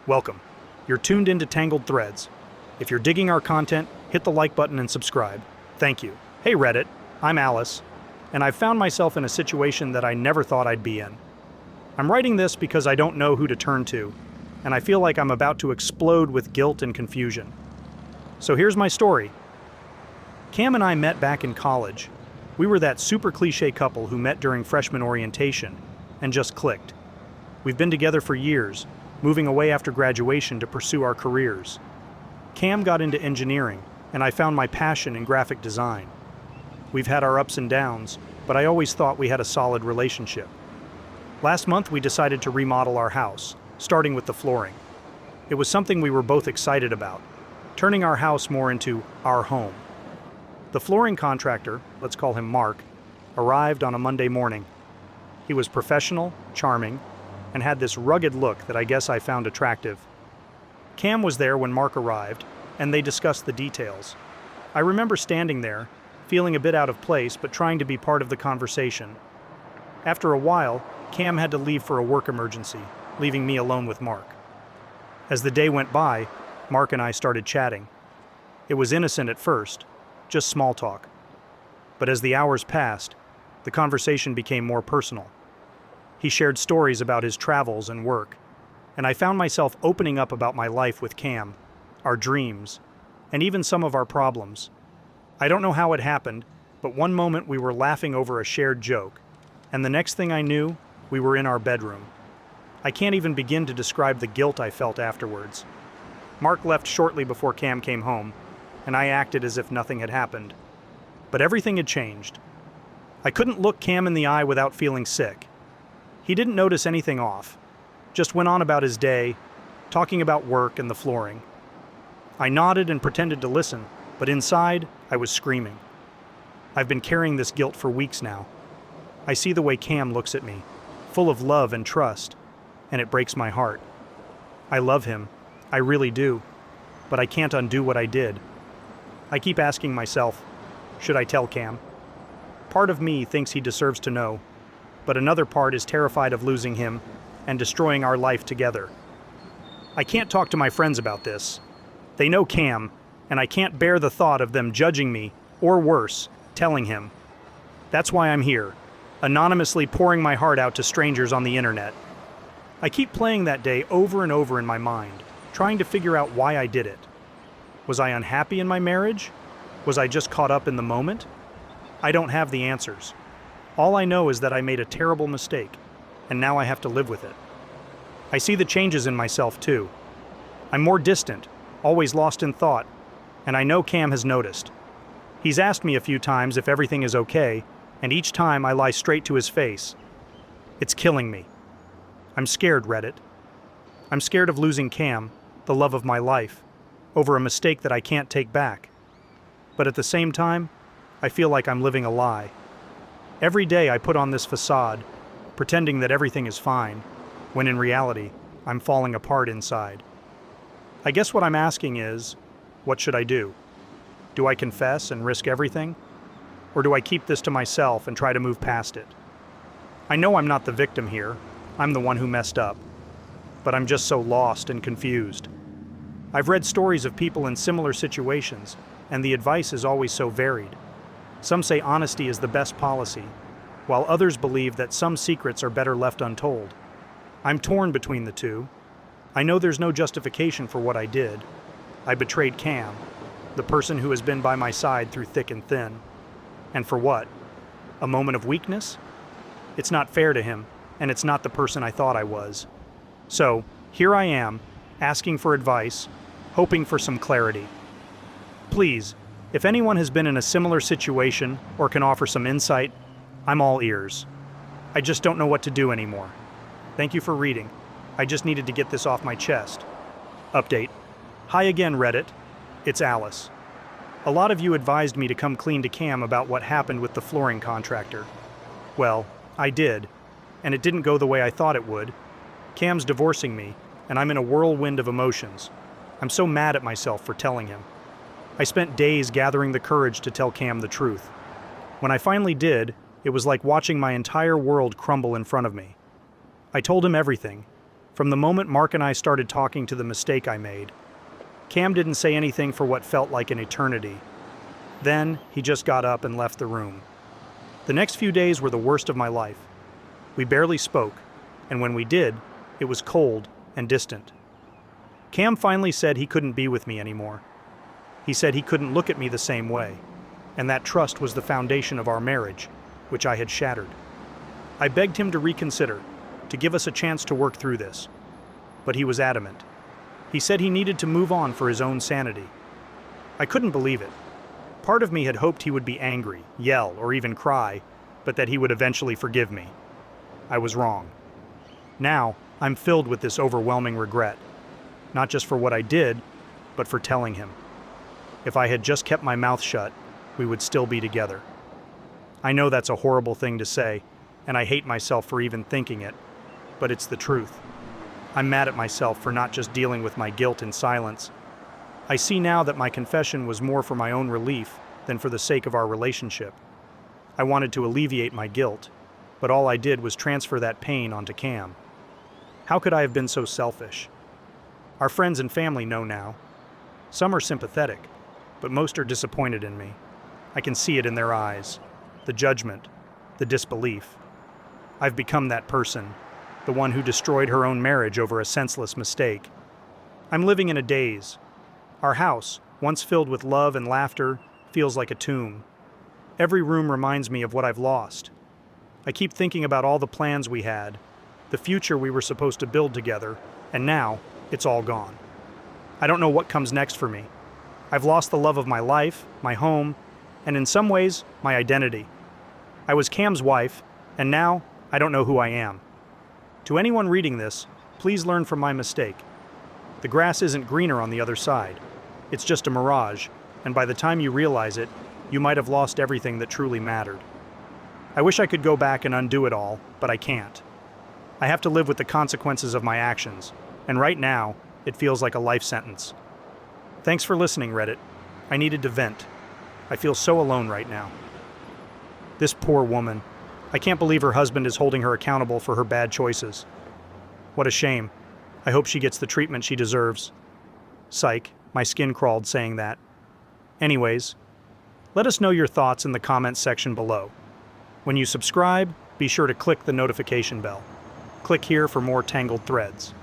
Welcome. You're tuned into Tangled Threads. If you're digging our content, hit the like button and subscribe. Thank you. Hey Reddit, I'm Alice, and I've found myself in a situation that I never thought I'd be in. I'm writing this because I don't know who to turn to, and I feel like I'm about to explode with guilt and confusion. So here's my story. Cam and I met back in college. We were that super cliche couple who met during freshman orientation and just clicked. We've been together for years, moving away after graduation to pursue our careers. Cam got into engineering, and I found my passion in graphic design. We've had our ups and downs, but I always thought we had a solid relationship. Last month we decided to remodel our house, starting with the flooring. It was something we were both excited about, turning our house more into our home. The flooring contractor, let's call him Mark, arrived on a Monday morning. He was professional, charming, and had this rugged look that I guess I found attractive. Cam was there when Mark arrived, and they discussed the details. I remember standing there, feeling a bit out of place but trying to be part of the conversation. After a while, Cam had to leave for a work emergency, leaving me alone with Mark. As the day went by, Mark and I started chatting. It was innocent at first, just small talk. But as the hours passed, the conversation became more personal. He shared stories about his travels and work, and I found myself opening up about my life with Cam, our dreams, and even some of our problems. I don't know how it happened, but one moment we were laughing over a shared joke, and the next thing I knew, we were in our bedroom. I can't even begin to describe the guilt I felt afterwards. Mark left shortly before Cam came home, and I acted as if nothing had happened. But everything had changed. I couldn't look Cam in the eye without feeling sick. He didn't notice anything off, just went on about his day, talking about work and the flooring. I nodded and pretended to listen, but inside, I was screaming. I've been carrying this guilt for weeks now. I see the way Cam looks at me, full of love and trust, and it breaks my heart. I love him, I really do, but I can't undo what I did. I keep asking myself, should I tell Cam? Part of me thinks he deserves to know, but another part is terrified of losing him and destroying our life together. I can't talk to my friends about this. They know Cam, and I can't bear the thought of them judging me, or worse, telling him. That's why I'm here, anonymously pouring my heart out to strangers on the internet. I keep playing that day over and over in my mind, trying to figure out why I did it. Was I unhappy in my marriage? Was I just caught up in the moment? I don't have the answers. All I know is that I made a terrible mistake, and now I have to live with it. I see the changes in myself too. I'm more distant, always lost in thought, and I know Cam has noticed. He's asked me a few times if everything is okay, and each time I lie straight to his face. It's killing me. I'm scared, Reddit. I'm scared of losing Cam, the love of my life, over a mistake that I can't take back. But at the same time, I feel like I'm living a lie. Every day I put on this facade, pretending that everything is fine, when in reality, I'm falling apart inside. I guess what I'm asking is, what should I do? Do I confess and risk everything? Or do I keep this to myself and try to move past it? I know I'm not the victim here. I'm the one who messed up. But I'm just so lost and confused. I've read stories of people in similar situations, and the advice is always so varied. Some say honesty is the best policy, while others believe that some secrets are better left untold. I'm torn between the two. I know there's no justification for what I did. I betrayed Cam, the person who has been by my side through thick and thin. And for what? A moment of weakness? It's not fair to him, and it's not the person I thought I was. So, here I am, asking for advice, hoping for some clarity. Please, if anyone has been in a similar situation or can offer some insight, I'm all ears. I just don't know what to do anymore. Thank you for reading. I just needed to get this off my chest. Update. Hi again, Reddit. It's Alice. A lot of you advised me to come clean to Cam about what happened with the flooring contractor. Well, I did, and it didn't go the way I thought it would. Cam's divorcing me, and I'm in a whirlwind of emotions. I'm so mad at myself for telling him. I spent days gathering the courage to tell Cam the truth. When I finally did, it was like watching my entire world crumble in front of me. I told him everything, From the moment Mark and I started talking to the mistake I made, Cam didn't say anything for what felt like an eternity. Then, he just got up and left the room. The next few days were the worst of my life. We barely spoke, and when we did, it was cold and distant. Cam finally said he couldn't be with me anymore. He said he couldn't look at me the same way, and that trust was the foundation of our marriage, which I had shattered. I begged him to reconsider, to give us a chance to work through this, but he was adamant. He said he needed to move on for his own sanity. I couldn't believe it. Part of me had hoped he would be angry, yell, or even cry, but that he would eventually forgive me. I was wrong. Now, I'm filled with this overwhelming regret, not just for what I did, but for telling him. If I had just kept my mouth shut, we would still be together. I know that's a horrible thing to say, and I hate myself for even thinking it, but it's the truth. I'm mad at myself for not just dealing with my guilt in silence. I see now that my confession was more for my own relief than for the sake of our relationship. I wanted to alleviate my guilt, but all I did was transfer that pain onto Cam. How could I have been so selfish? Our friends and family know now. Some are sympathetic, but most are disappointed in me. I can see it in their eyes, the judgment, the disbelief. I've become that person, the one who destroyed her own marriage over a senseless mistake. I'm living in a daze. Our house, once filled with love and laughter, feels like a tomb. Every room reminds me of what I've lost. I keep thinking about all the plans we had, the future we were supposed to build together, and now it's all gone. I don't know what comes next for me. I've lost the love of my life, my home, and in some ways, my identity. I was Cam's wife, and now I don't know who I am. To anyone reading this, please learn from my mistake. The grass isn't greener on the other side. It's just a mirage, and by the time you realize it, you might have lost everything that truly mattered. I wish I could go back and undo it all, but I can't. I have to live with the consequences of my actions, and right now, it feels like a life sentence. Thanks for listening, Reddit. I needed to vent. I feel so alone right now. This poor woman. I can't believe her husband is holding her accountable for her bad choices. What a shame. I hope she gets the treatment she deserves. Psych, my skin crawled saying that. Anyways, let us know your thoughts in the comments section below. When you subscribe, be sure to click the notification bell. Click here for more Tangled threads.